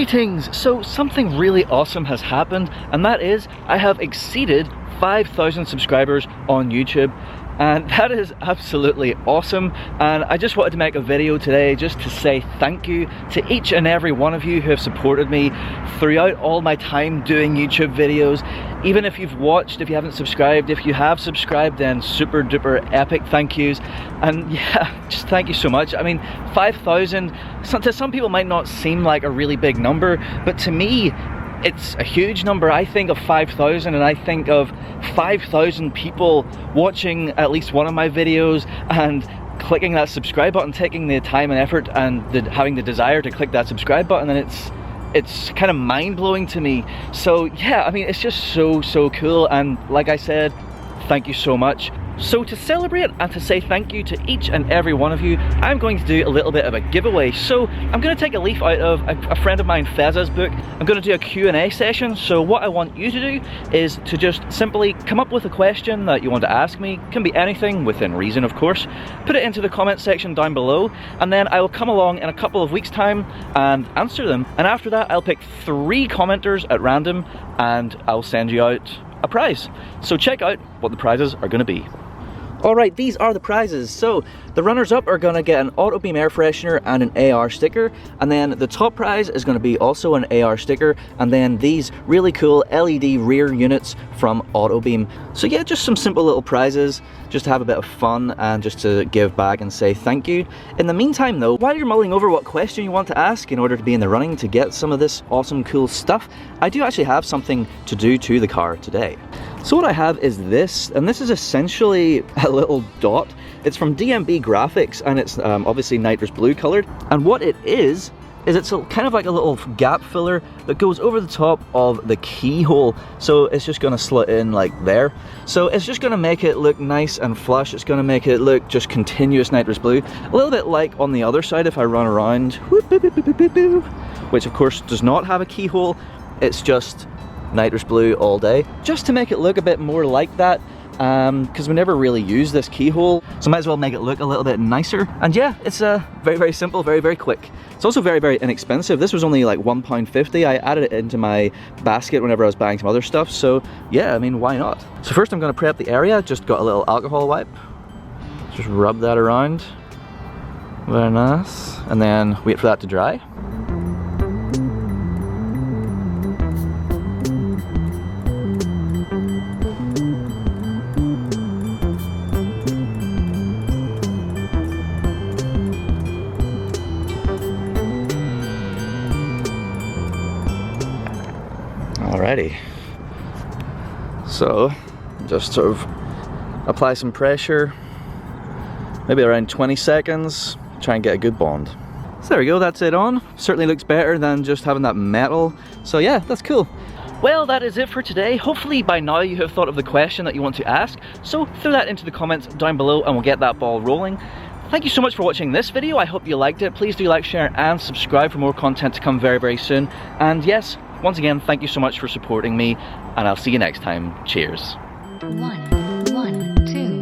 Greetings! So something really awesome has happened, and that is I have exceeded 5,000 subscribers on YouTube, and that is absolutely awesome. And I just wanted to make a video today just to say thank you to each and every one of you who have supported me throughout all my time doing YouTube videos. Even if you've watched, if you haven't subscribed, if you have subscribed, then super duper epic thank yous. And yeah, just thank you so much. I mean, 5,000 to some people might not seem like a really big number, but to me it's a huge number. I think of 5,000 and I think of 5,000 people watching at least one of my videos and clicking that subscribe button, taking the time and effort and having the desire to click that subscribe button, and it's kind of mind-blowing to me. So yeah, I mean, it's just so cool, and like I said, thank you so much. So to celebrate and to say thank you to each and every one of you, I'm going to do a little bit of a giveaway. So I'm going to take a leaf out of a friend of mine, Feza's book. I'm going to do a Q&A session. So what I want you to do is to just simply come up with a question that you want to ask me. Can be anything, within reason of course. Put it into the comment section down below, and then I will come along in a couple of weeks time and answer them. And after that I'll pick 3 commenters at random and I'll send you out a prize. So check out what the prizes are going to be. Alright, these are the prizes. So the runners up are going to get an Autobeam air freshener and an AR sticker, and then the top prize is going to be also an AR sticker, and then these really cool LED rear units from Autobeam. So yeah, just some simple little prizes just to have a bit of fun and just to give back and say thank you. In the meantime though, while you're mulling over what question you want to ask in order to be in the running to get some of this awesome cool stuff, I do actually have something to do to the car today. So what I have is this, and this is essentially a little dot. It's from DMV Graphics, and it's obviously nitrous blue colored. And what it is it's kind of like a little gap filler that goes over the top of the keyhole. So it's just going to slot in like there. So it's just going to make it look nice and flush. It's going to make it look just continuous nitrous blue. A little bit like on the other side if I run around, which of course does not have a keyhole. It's just nitrous blue all day, just to make it look a bit more like that, because we never really use this keyhole, so might as well make it look a little bit nicer. And yeah, it's very simple, very quick. It's also very inexpensive. This was only like £1.50. I added it into my basket whenever I was buying some other stuff, so yeah, I mean, why not? So first I'm going to prep the area. Just got a little alcohol wipe, just rub that around, very nice, and then wait for that to dry. Alrighty, so just sort of apply some pressure, maybe around 20 seconds, try and get a good bond. So there we go, that's it on. Certainly looks better than just having that metal, so yeah, that's cool. Well, that is it for today. Hopefully by now you have thought of the question that you want to ask, so throw that into the comments down below and we'll get that ball rolling. Thank you so much for watching this video. I hope you liked it. Please do like, share and subscribe for more content to come very soon. And yes, once again, thank you so much for supporting me, and I'll see you next time. Cheers. 1, 1, 2